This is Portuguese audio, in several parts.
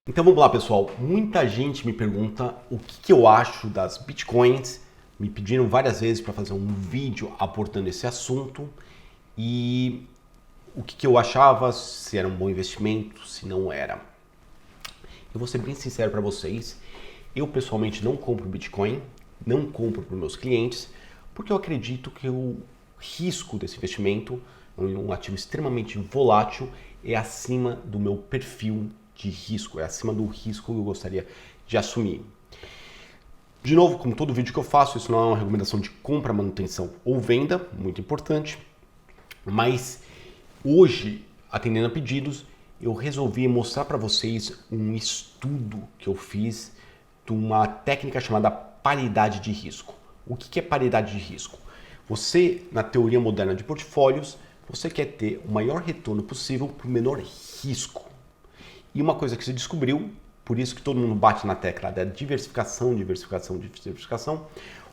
Então vamos lá, pessoal. Muita gente me pergunta o que eu acho das bitcoins. Me pediram várias vezes para fazer um vídeo abordando esse assunto e o que eu achava, se era um bom investimento, se não era. Eu vou ser bem sincero para vocês. Eu pessoalmente não compro bitcoin, não compro para os meus clientes, porque eu acredito que o risco desse investimento, um ativo extremamente volátil, é acima do meu perfil de risco, é acima do risco que eu gostaria de assumir. De novo, como todo vídeo que eu faço, isso não é uma recomendação de compra, manutenção ou venda, muito importante, mas hoje, atendendo a pedidos, eu resolvi mostrar para vocês um estudo que eu fiz de uma técnica chamada paridade de risco. O que é paridade de risco? Você, na teoria moderna de portfólios, você quer ter o maior retorno possível para o menor risco. E uma coisa que se descobriu, por isso que todo mundo bate na tecla da diversificação, diversificação, diversificação,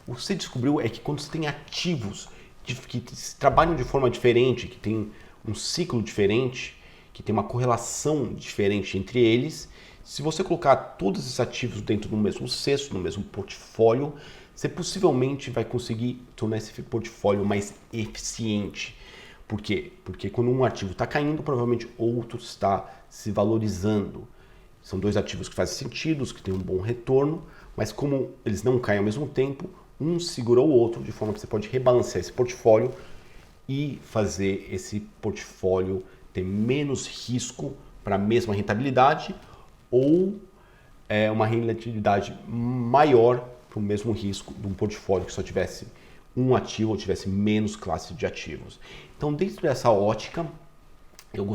o que se descobriu é que quando você tem ativos que trabalham de forma diferente, que tem um ciclo diferente, que tem uma correlação diferente entre eles, se você colocar todos esses ativos dentro do mesmo cesto, no mesmo portfólio, você possivelmente vai conseguir tornar esse portfólio mais eficiente. Por quê? Porque quando um ativo está caindo, provavelmente outro está se valorizando. São dois ativos que fazem sentido, que têm um bom retorno, mas como eles não caem ao mesmo tempo, um segura o outro, de forma que você pode rebalancear esse portfólio e fazer esse portfólio ter menos risco para a mesma rentabilidade ou uma rentabilidade maior para o mesmo risco de um portfólio que só tivesse um ativo ou tivesse menos classe de ativos. Então, dentro dessa ótica, eu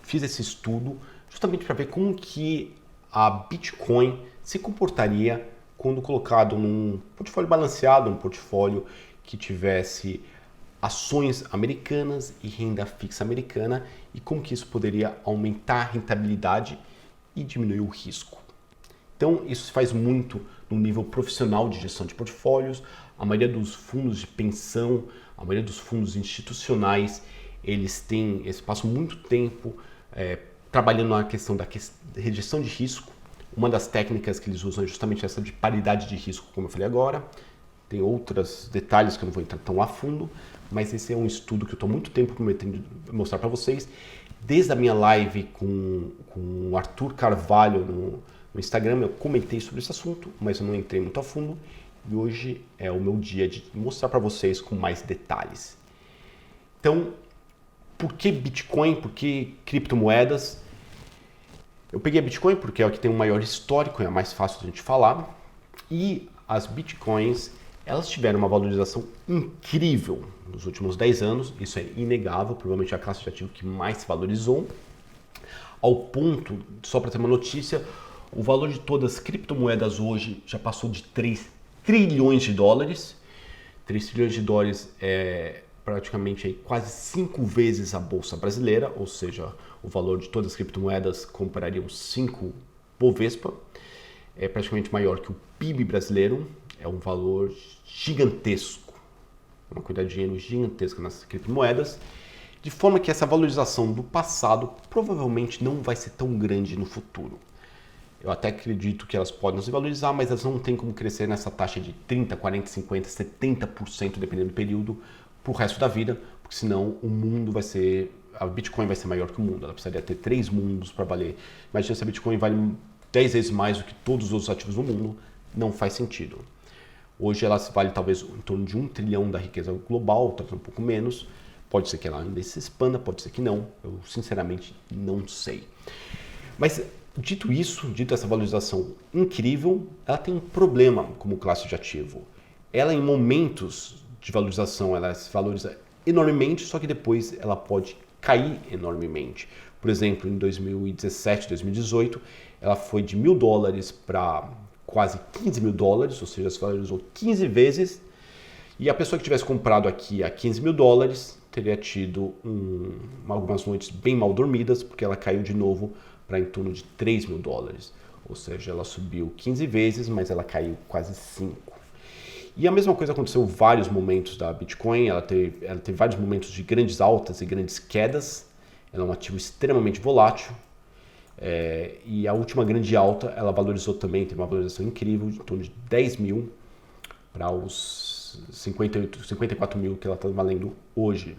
fiz esse estudo justamente para ver como que a Bitcoin se comportaria quando colocado num portfólio balanceado, um portfólio que tivesse ações americanas e renda fixa americana e como que isso poderia aumentar a rentabilidade e diminuir o risco. Então, isso se faz muito no nível profissional de gestão de portfólios. A maioria dos fundos de pensão, a maioria dos fundos institucionais, eles passam muito tempo trabalhando na questão da gestão de risco. Uma das técnicas que eles usam é justamente essa de paridade de risco, como eu falei agora. Tem outros detalhes que eu não vou entrar tão a fundo, mas esse é um estudo que eu estou há muito tempo prometendo mostrar para vocês. Desde a minha live com o Arthur Carvalho no Instagram, eu comentei sobre esse assunto, mas eu não entrei muito a fundo. E hoje é o meu dia de mostrar para vocês com mais detalhes. Então, por que Bitcoin? Por que criptomoedas? Eu peguei a Bitcoin porque é o que tem o maior histórico, é a mais fácil de a gente falar. E as Bitcoins, elas tiveram uma valorização incrível nos últimos 10 anos. Isso é inegável, provavelmente é a classe de ativo que mais se valorizou. Ao ponto, só para ter uma notícia, o valor de todas as criptomoedas hoje já passou de 3 trilhões de dólares. 3 trilhões de dólares é praticamente aí quase 5 vezes a bolsa brasileira, ou seja, o valor de todas as criptomoedas comprariam 5 Bovespa. É praticamente maior que o PIB brasileiro, é um valor gigantesco, uma quantidade de dinheiro gigantesca nas criptomoedas, de forma que essa valorização do passado provavelmente não vai ser tão grande no futuro. Eu até acredito que elas podem se valorizar, mas elas não têm como crescer nessa taxa de 30, 40, 50, 70%, dependendo do período, para o resto da vida, porque senão o mundo vai ser... A Bitcoin vai ser maior que o mundo, ela precisaria ter 3 mundos para valer. Imagina se a Bitcoin vale 10 vezes mais do que todos os outros ativos do mundo, não faz sentido. Hoje ela vale talvez em torno de 1 trilhão da riqueza global, talvez um pouco menos. Pode ser que ela ainda se expanda, pode ser que não. Eu sinceramente não sei. Mas dito isso, dito essa valorização incrível, ela tem um problema como classe de ativo. Ela em momentos de valorização, ela se valoriza enormemente, só que depois ela pode cair enormemente. Por exemplo, em 2017, 2018, ela foi de $1.000 para quase 15 mil dólares, ou seja, se valorizou 15 vezes. E a pessoa que tivesse comprado aqui a 15 mil dólares teria tido algumas noites bem mal dormidas, porque ela caiu de novo para em torno de 3 mil dólares. Ou seja, ela subiu 15 vezes, mas ela caiu quase 5. E a mesma coisa aconteceu em vários momentos da Bitcoin. Ela teve vários momentos de grandes altas e grandes quedas. Ela é um ativo extremamente volátil. E a última grande alta, ela valorizou também, teve uma valorização incrível, de em torno de 10 mil para os 54 mil que ela está valendo hoje.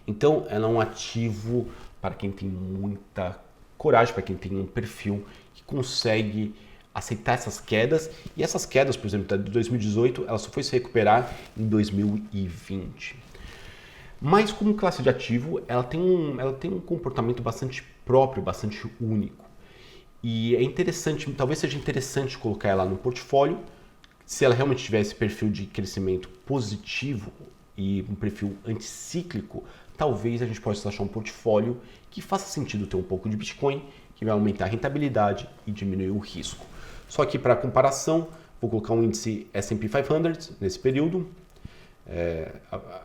Então, ela é um ativo para quem tem muita coragem, para quem tem um perfil que consegue aceitar essas quedas. E essas quedas, por exemplo, de 2018, ela só foi se recuperar em 2020. Mas como classe de ativo, ela tem um comportamento bastante próprio, bastante único. E é interessante, talvez seja interessante colocar ela no portfólio, se ela realmente tiver esse perfil de crescimento positivo e um perfil anticíclico, talvez a gente possa achar um portfólio que faça sentido ter um pouco de Bitcoin, que vai aumentar a rentabilidade e diminuir o risco. Só que para comparação, vou colocar um índice S&P 500 nesse período.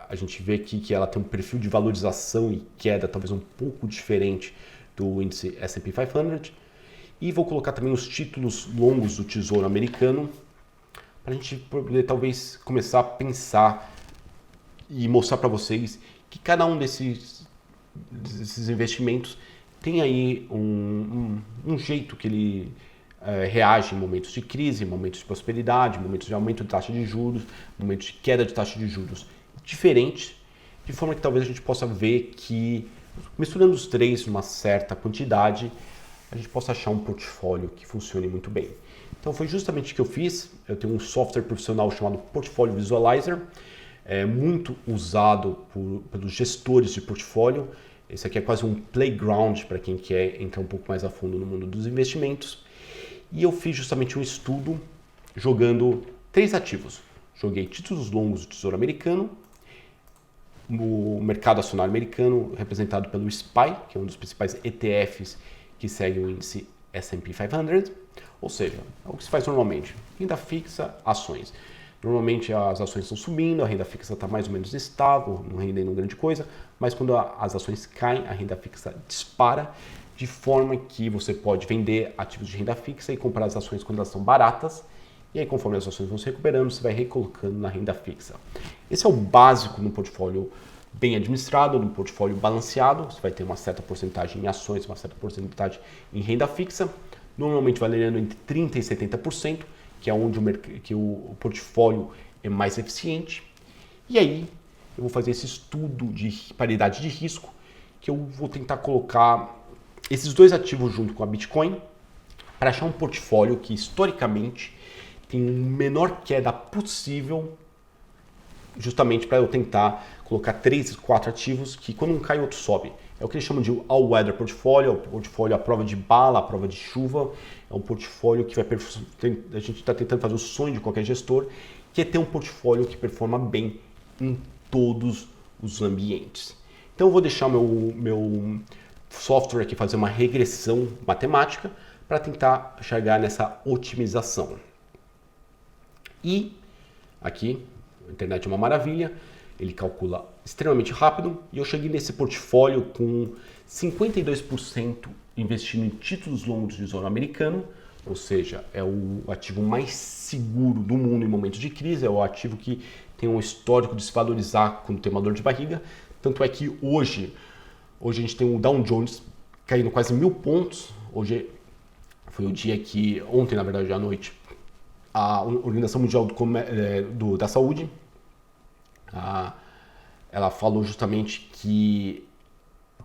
A gente vê aqui que ela tem um perfil de valorização e queda talvez um pouco diferente do índice S&P 500. E vou colocar também os títulos longos do Tesouro Americano, para a gente poder talvez começar a pensar e mostrar para vocês que cada um desses investimentos tem aí um jeito que ele reage em momentos de crise, em momentos de prosperidade, em momentos de aumento de taxa de juros, momentos de queda de taxa de juros diferentes, de forma que talvez a gente possa ver que, misturando os três numa certa quantidade, a gente possa achar um portfólio que funcione muito bem. Então foi justamente o que eu fiz. Eu tenho um software profissional chamado Portfolio Visualizer, muito usado pelos gestores de portfólio. Esse aqui é quase um playground para quem quer entrar um pouco mais a fundo no mundo dos investimentos. E eu fiz justamente um estudo jogando 3 ativos. Joguei títulos longos do Tesouro Americano, o mercado acionário americano, representado pelo SPY, que é um dos principais ETFs que segue o índice S&P 500, ou seja, é o que se faz normalmente, renda fixa, ações. Normalmente as ações estão subindo, a renda fixa está mais ou menos estável, não rendendo grande coisa, mas quando as ações caem, a renda fixa dispara, de forma que você pode vender ativos de renda fixa e comprar as ações quando elas são baratas, e aí conforme as ações vão se recuperando, você vai recolocando na renda fixa. Esse é o básico no portfólio bem administrado, no portfólio balanceado. Você vai ter uma certa porcentagem em ações, uma certa porcentagem em renda fixa, normalmente variando entre 30% e 70%, que é onde o portfólio é mais eficiente. E aí eu vou fazer esse estudo de paridade de risco, que eu vou tentar colocar esses 2 ativos junto com a Bitcoin para achar um portfólio que historicamente tem a menor queda possível, justamente para eu tentar colocar 3, 4 ativos que quando um cai, o outro sobe. É o que eles chamam de all-weather portfólio, é o portfólio à prova de bala, à prova de chuva. É um portfólio que a gente está tentando fazer o sonho de qualquer gestor, que é ter um portfólio que performa bem em todos os ambientes. Então eu vou deixar meu software aqui fazer uma regressão matemática para tentar chegar nessa otimização. E aqui, a internet é uma maravilha, ele calcula extremamente rápido e eu cheguei nesse portfólio com 52% investindo em títulos longos do Tesouro Americano, ou seja, é o ativo mais seguro do mundo em momentos de crise, é o ativo que tem um histórico de se valorizar quando tem uma dor de barriga. Tanto é que hoje a gente tem o Dow Jones caindo quase 1.000 pontos. Hoje foi o dia que, ontem na verdade à noite, a Organização Mundial da Saúde, ela falou justamente que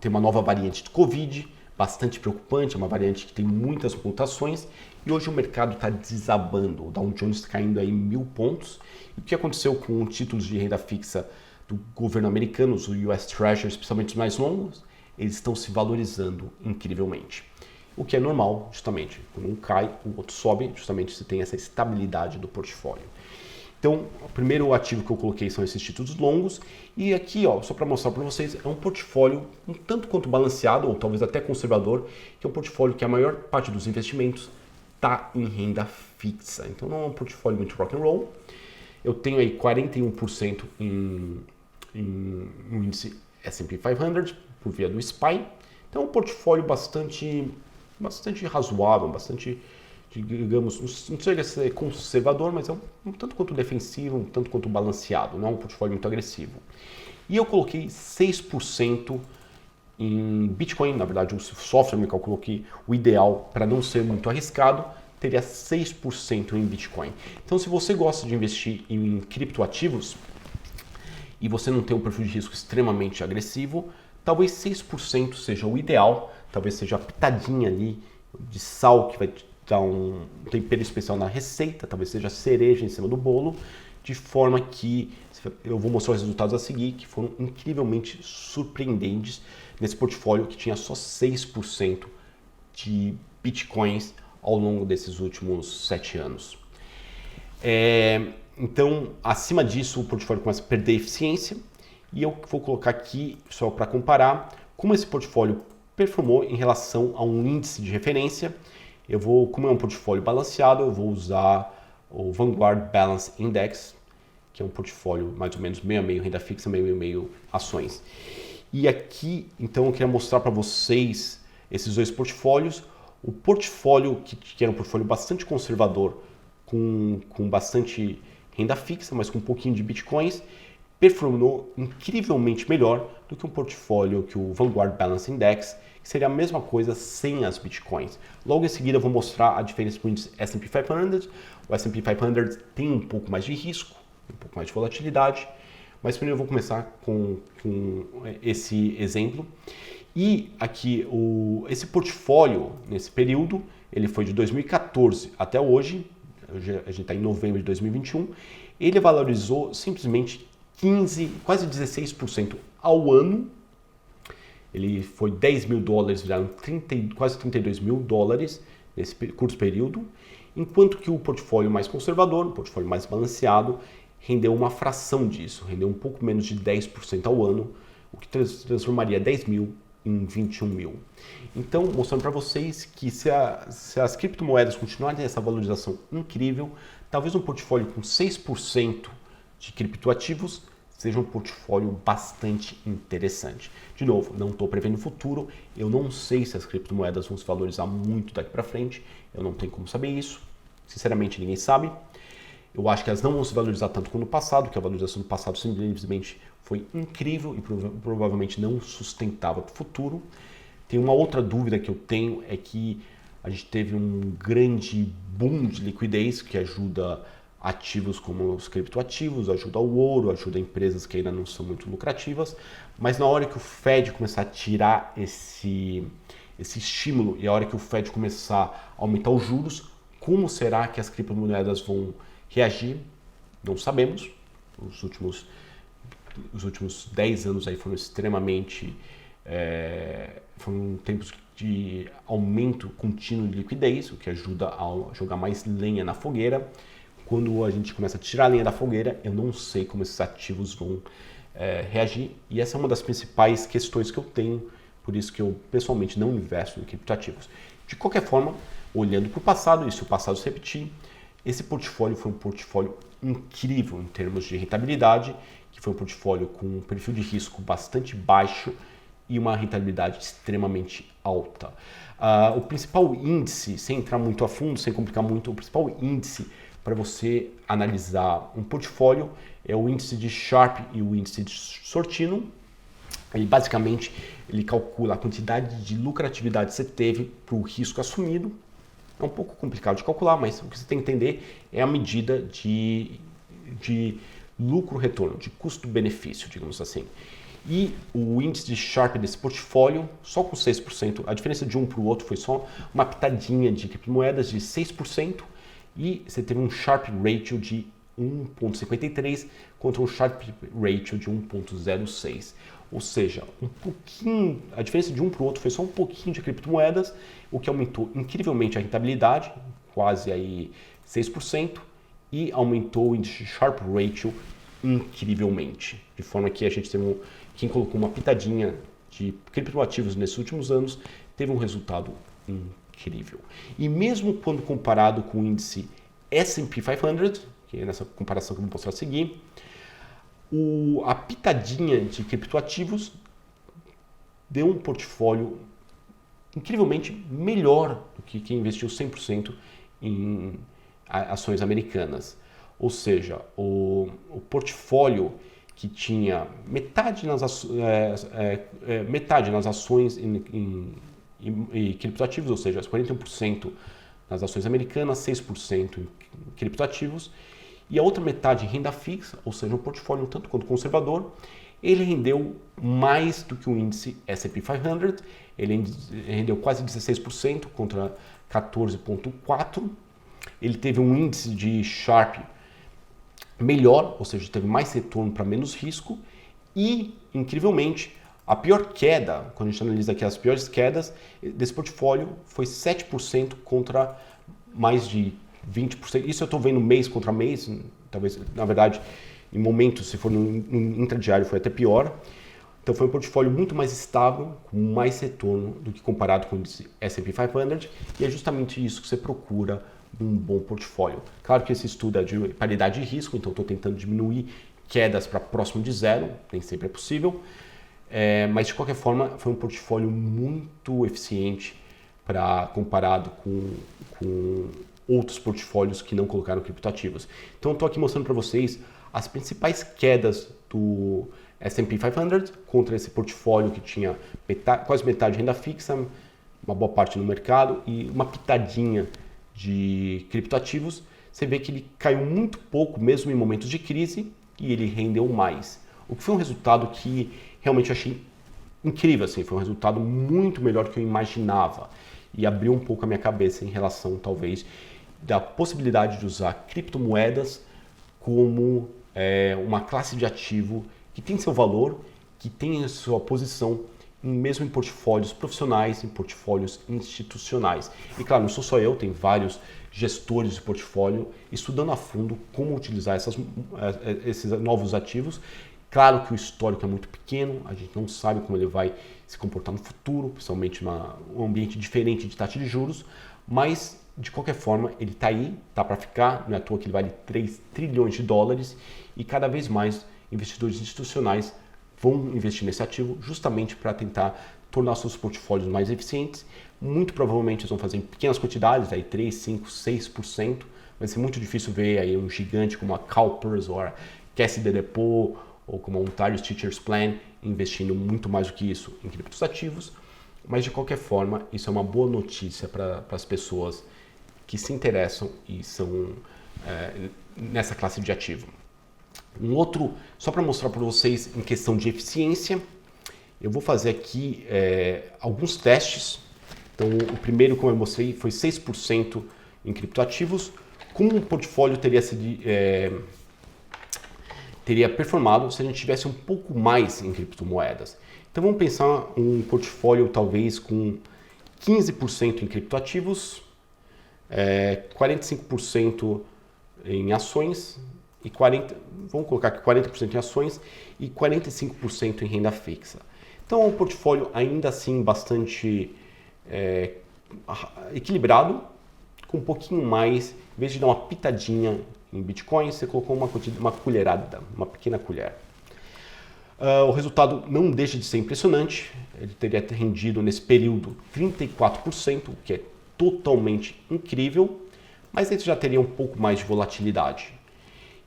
tem uma nova variante de Covid, bastante preocupante, é uma variante que tem muitas mutações, e hoje o mercado está desabando, o Dow Jones caindo aí 1.000 pontos. E o que aconteceu com títulos de renda fixa do governo americano, os US Treasury, especialmente os mais longos, eles estão se valorizando incrivelmente. O que é normal, justamente, quando um cai, o outro sobe, justamente você tem essa estabilidade do portfólio. Então, o primeiro ativo que eu coloquei são esses títulos longos, e aqui, ó, só para mostrar para vocês, é um portfólio um tanto quanto balanceado, ou talvez até conservador, que é um portfólio que a maior parte dos investimentos está em renda fixa. Então não é um portfólio muito rock and roll. Eu tenho aí 41% em índice S&P 500 por via do SPY. Então é um portfólio bastante razoável, bastante, digamos, não chega a ser conservador, mas é um tanto quanto defensivo, um tanto quanto balanceado, não é um portfólio muito agressivo. E eu coloquei 6% em Bitcoin. Na verdade, o software me calculou que o ideal, para não ser muito arriscado, teria 6% em Bitcoin. Então, se você gosta de investir em criptoativos e você não tem um perfil de risco extremamente agressivo, talvez 6% seja o ideal, talvez seja a pitadinha ali de sal que vai te dar um tempero especial na receita, talvez seja a cereja em cima do bolo, de forma que eu vou mostrar os resultados a seguir, que foram incrivelmente surpreendentes nesse portfólio que tinha só 6% de bitcoins ao longo desses últimos 7 anos. Então, acima disso, o portfólio começa a perder eficiência e eu vou colocar aqui, só para comparar, como esse portfólio performou em relação a um índice de referência. Como é um portfólio balanceado, eu vou usar o Vanguard Balance Index, que é um portfólio mais ou menos meio a meio renda fixa, meio a meio ações. E aqui, então, eu queria mostrar para vocês esses dois portfólios. O portfólio, que era um portfólio bastante conservador, com bastante renda fixa, mas com um pouquinho de bitcoins, performou incrivelmente melhor do que um portfólio que o Vanguard Balance Index, que seria a mesma coisa sem as bitcoins. Logo em seguida eu vou mostrar a diferença para o índice S&P 500. O S&P 500 tem um pouco mais de risco, um pouco mais de volatilidade, mas primeiro eu vou começar com esse exemplo. E aqui, esse portfólio, nesse período, ele foi de 2014 até hoje, a gente está em novembro de 2021, ele valorizou simplesmente 15, quase 16% ao ano. Ele foi 10 mil dólares, viraram quase 32 mil dólares nesse curto período, enquanto que o portfólio mais conservador, o portfólio mais balanceado, rendeu uma fração disso, rendeu um pouco menos de 10% ao ano, o que transformaria 10 mil em 21 mil. Então, mostrando para vocês que se as criptomoedas continuarem essa valorização incrível, talvez um portfólio com 6% de criptoativos seja um portfólio bastante interessante. De novo, não estou prevendo o futuro, eu não sei se as criptomoedas vão se valorizar muito daqui para frente, eu não tenho como saber isso, sinceramente ninguém sabe. Eu acho que elas não vão se valorizar tanto como no passado, que a valorização do passado simplesmente foi incrível e provavelmente não sustentável para o futuro. Tem uma outra dúvida que eu tenho, é que a gente teve um grande boom de liquidez que ajuda ativos como os criptoativos, ajuda o ouro, ajuda empresas que ainda não são muito lucrativas, mas na hora que o Fed começar a tirar esse estímulo e a hora que o Fed começar a aumentar os juros, como será que as criptomoedas vão reagir? Não sabemos. Os últimos 10 anos aí foram extremamente foram tempos de aumento contínuo de liquidez, o que ajuda a jogar mais lenha na fogueira. Quando a gente começa a tirar a lenha da fogueira, eu não sei como esses ativos vão reagir, e essa é uma das principais questões que eu tenho, por isso que eu pessoalmente não investo em criptoativos. De qualquer forma, olhando para o passado, e se o passado se repetir, esse portfólio foi um portfólio incrível em termos de rentabilidade, que foi um portfólio com um perfil de risco bastante baixo e uma rentabilidade extremamente alta. O principal índice, sem entrar muito a fundo, sem complicar muito, o principal índice para você analisar um portfólio é o índice de Sharpe e o índice de Sortino. Basicamente ele calcula a quantidade de lucratividade que você teve para o risco assumido. É um pouco complicado de calcular, mas o que você tem que entender é a medida de lucro-retorno, de custo-benefício, digamos assim. E o índice de Sharpe desse portfólio, só com 6%, a diferença de um para o outro foi só uma pitadinha de criptomoedas de 6%, e você teve um Sharpe Ratio de 1,53 contra um Sharpe Ratio de 1,06. Ou seja, um pouquinho, a diferença de um para o outro foi só um pouquinho de criptomoedas, o que aumentou incrivelmente a rentabilidade, quase aí 6%, e aumentou o índice Sharpe Ratio incrivelmente. De forma que a gente teve quem colocou uma pitadinha de criptoativos nesses últimos anos teve um resultado incrível. E mesmo quando comparado com o índice S&P 500, que é nessa comparação que eu vou mostrar a seguir, a pitadinha de criptoativos deu um portfólio incrivelmente melhor do que quem investiu 100% em ações americanas. Ou seja, o portfólio que tinha metade nas ações em criptoativos, ou seja, 41% nas ações americanas, 6% em criptoativos, e a outra metade em renda fixa, ou seja, um portfólio um tanto quanto conservador. Ele rendeu mais do que o índice S&P 500, ele rendeu quase 16% contra 14,4%. Ele teve um índice de Sharpe melhor, ou seja, teve mais retorno para menos risco. E, incrivelmente, a pior queda, quando a gente analisa aqui as piores quedas desse portfólio, foi 7% contra mais de 20%. Isso eu estou vendo mês contra mês, talvez, na verdade, em momentos, se for no intradiário, foi até pior. Então foi um portfólio muito mais estável, com mais retorno do que comparado com o S&P 500, e é justamente isso que você procura num bom portfólio. Claro que esse estudo é de paridade de risco, então estou tentando diminuir quedas para próximo de zero, nem sempre é possível, mas de qualquer forma foi um portfólio muito eficiente comparado com outros portfólios que não colocaram criptoativos. Então eu estou aqui mostrando para vocês as principais quedas do S&P 500 contra esse portfólio que tinha quase metade de renda fixa, uma boa parte no mercado e uma pitadinha de criptoativos. Você vê que ele caiu muito pouco, mesmo em momentos de crise, e ele rendeu mais. O que foi um resultado que realmente eu achei incrível, assim, foi um resultado muito melhor do que eu imaginava e abriu um pouco a minha cabeça em relação, talvez, da possibilidade de usar criptomoedas como uma classe de ativo que tem seu valor, que tem a sua posição mesmo em portfólios profissionais, em portfólios institucionais. E claro, não sou só eu, tem vários gestores de portfólio estudando a fundo como utilizar esses novos ativos. Claro que o histórico é muito pequeno, a gente não sabe como ele vai se comportar no futuro, principalmente num ambiente diferente de taxa de juros, mas de qualquer forma ele está aí, está para ficar, não é à toa que ele vale 3 trilhões de dólares e cada vez mais investidores institucionais vão investir nesse ativo justamente para tentar tornar seus portfólios mais eficientes. Muito provavelmente eles vão fazer em pequenas quantidades, aí 3, 5, 6%. Vai ser muito difícil ver aí um gigante como a CalPERS ou a Caisse de Depot ou como a Ontario Teachers Plan investindo muito mais do que isso em criptoativos. Mas de qualquer forma, isso é uma boa notícia para as pessoas que se interessam e são nessa classe de ativo. Um outro, só para mostrar para vocês em questão de eficiência, eu vou fazer aqui alguns testes. Então, o primeiro, como eu mostrei, foi 6% em criptoativos. Como um portfólio teria performado se a gente tivesse um pouco mais em criptomoedas? Então, vamos pensar um portfólio talvez com 15% em criptoativos, 45% em ações, e vamos colocar aqui 40% em ações e 45% em renda fixa. Então é um portfólio ainda assim bastante equilibrado, com um pouquinho mais, em vez de dar uma pitadinha em Bitcoin, você colocou uma colherada, uma pequena colher. O resultado não deixa de ser impressionante, ele teria rendido nesse período 34%, o que é totalmente incrível, mas ele já teria um pouco mais de volatilidade.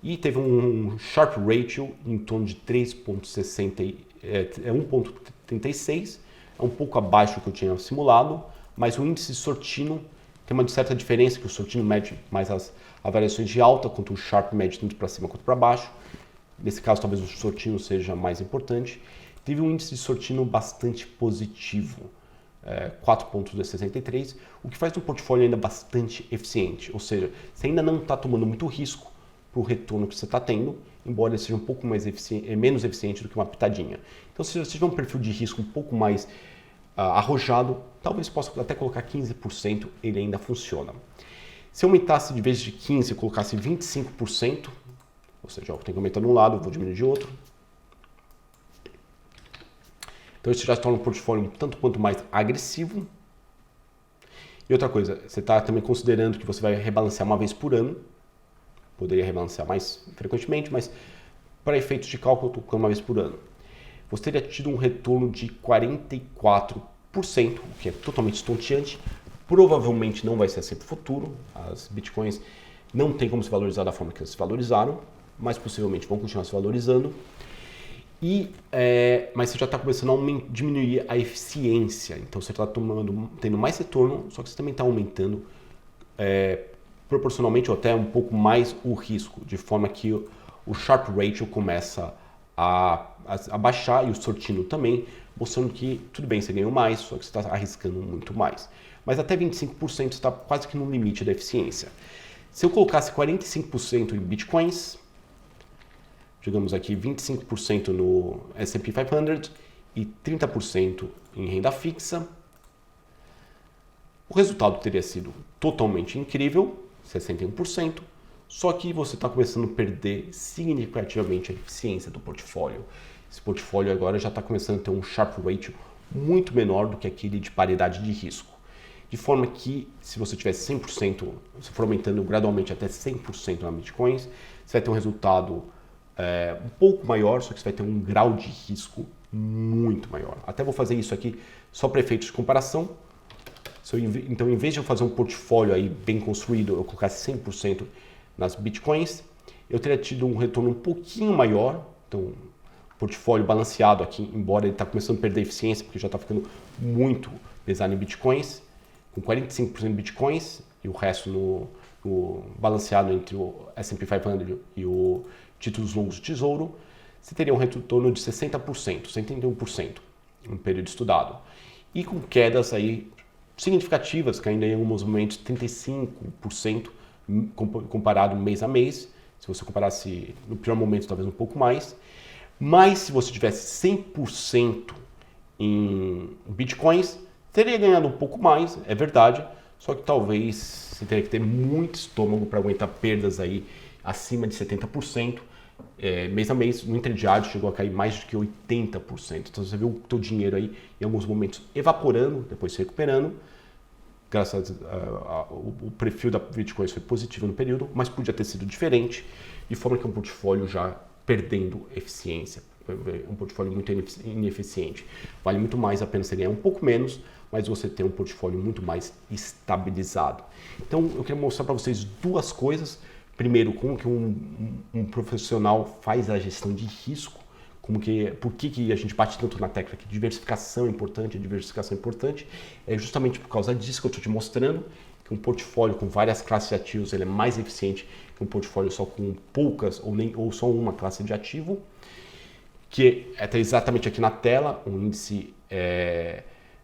E teve um Sharpe Ratio em torno de 1,36, é um pouco abaixo do que eu tinha simulado, mas o índice Sortino tem uma certa diferença, que o Sortino mede mais as variações de alta, enquanto o Sharpe mede tanto para cima quanto para baixo. Nesse caso, talvez o Sortino seja mais importante. Teve um índice de Sortino bastante positivo, 4,63, o que faz um portfólio ainda bastante eficiente, ou seja, você ainda não está tomando muito risco para o retorno que você está tendo, embora ele seja um pouco menos eficiente do que uma pitadinha. Então, se você tiver um perfil de risco um pouco mais arrojado, talvez possa até colocar 15%, ele ainda funciona. Se eu aumentasse de vez de 15% e colocasse 25%, ou seja, eu tenho que aumentar de um lado, eu vou diminuir de outro. Então isso já se torna um portfólio um tanto quanto mais agressivo. E outra coisa, você está também considerando que você vai rebalancear uma vez por ano. Poderia rebalancear mais frequentemente, mas para efeitos de cálculo, eu estou colocando uma vez por ano. Você teria tido um retorno de 44%, o que é totalmente estonteante. Provavelmente não vai ser assim para o futuro. As bitcoins não tem como se valorizar da forma que elas se valorizaram, mas possivelmente vão continuar se valorizando. Mas você já está começando a diminuir a eficiência. Então você está tendo mais retorno, só que você também está aumentando proporcionalmente ou até um pouco mais o risco, de forma que o Sharpe Ratio começa a baixar e o Sortino também, mostrando que tudo bem, você ganhou mais, só que você está arriscando muito mais. Mas até 25% está quase que no limite da eficiência. Se eu colocasse 45% em Bitcoins, digamos aqui 25% no S&P 500 e 30% em renda fixa, o resultado teria sido totalmente incrível, 61%, só que você está começando a perder significativamente a eficiência do portfólio. Esse portfólio agora já está começando a ter um Sharpe Ratio muito menor do que aquele de paridade de risco. De forma que, se você tivesse 100%, se for aumentando gradualmente até 100% na Bitcoins, você vai ter um resultado um pouco maior, só que você vai ter um grau de risco muito maior. Até vou fazer isso aqui só para efeitos de comparação. Então, em vez de eu fazer um portfólio aí bem construído, eu colocasse 100% nas Bitcoins, eu teria tido um retorno um pouquinho maior. Então, portfólio balanceado aqui, embora ele está começando a perder eficiência, porque já está ficando muito pesado em Bitcoins, com 45% de Bitcoins e o resto no balanceado entre o S&P 500 e o títulos longos de tesouro, você teria um retorno de 60%, 71% no período estudado. E com quedas aí significativas, caindo em alguns momentos 35% comparado mês a mês. Se você comparasse no pior momento, talvez um pouco mais. Mas se você tivesse 100% em Bitcoins, teria ganhado um pouco mais, é verdade. Só que talvez você teria que ter muito estômago para aguentar perdas aí acima de 70%. Mês a mês, no interdiário chegou a cair mais do que 80%. Então você viu o teu dinheiro aí em alguns momentos evaporando, depois se recuperando. Graças o perfil da Bitcoin foi positivo no período, mas podia ter sido diferente, de forma que é um portfólio já perdendo eficiência, um portfólio muito ineficiente. Vale muito mais a pena você ganhar um pouco menos, mas você ter um portfólio muito mais estabilizado. Então eu queria mostrar para vocês duas coisas. Primeiro, como que um profissional faz a gestão de risco, por que a gente bate tanto na tecla que diversificação é importante, é justamente por causa disso que eu estou te mostrando, que um portfólio com várias classes de ativos ele é mais eficiente que um portfólio só com poucas ou só uma classe de ativo, que está exatamente aqui na tela, um índice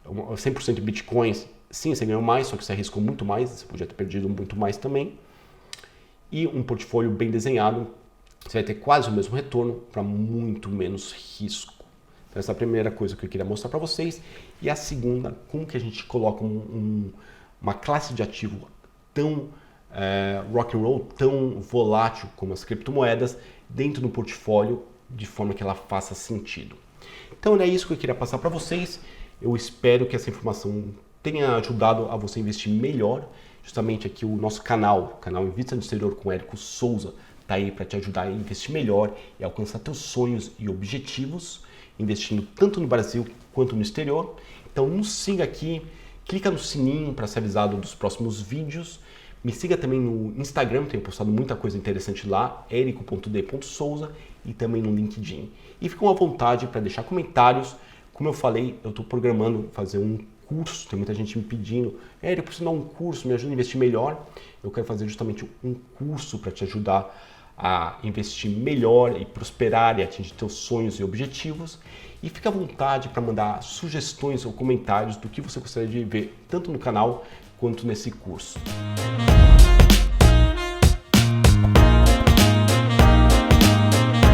100% de Bitcoins, sim, você ganhou mais, só que você arriscou muito mais, você podia ter perdido muito mais também. E um portfólio bem desenhado, você vai ter quase o mesmo retorno para muito menos risco. Então essa é a primeira coisa que eu queria mostrar para vocês. E a segunda, como que a gente coloca uma classe de ativo tão rock and roll, tão volátil como as criptomoedas, dentro do portfólio, de forma que ela faça sentido. Então é isso que eu queria passar para vocês. Eu espero que essa informação tenha ajudado a você investir melhor. Justamente aqui o nosso canal Invista no Exterior com Érico Souza, está aí para te ajudar a investir melhor e alcançar teus sonhos e objetivos, investindo tanto no Brasil quanto no exterior. Então nos siga aqui, clica no sininho para ser avisado dos próximos vídeos. Me siga também no Instagram, tenho postado muita coisa interessante lá, erico.d.souza, e também no LinkedIn. E fiquem à vontade para deixar comentários. Como eu falei, eu estou programando fazer um curso, tem muita gente me pedindo, eu preciso dar um curso, me ajuda a investir melhor. Eu quero fazer justamente um curso para te ajudar a investir melhor e prosperar e atingir teus sonhos e objetivos. E fica à vontade para mandar sugestões ou comentários do que você gostaria de ver, tanto no canal quanto nesse curso.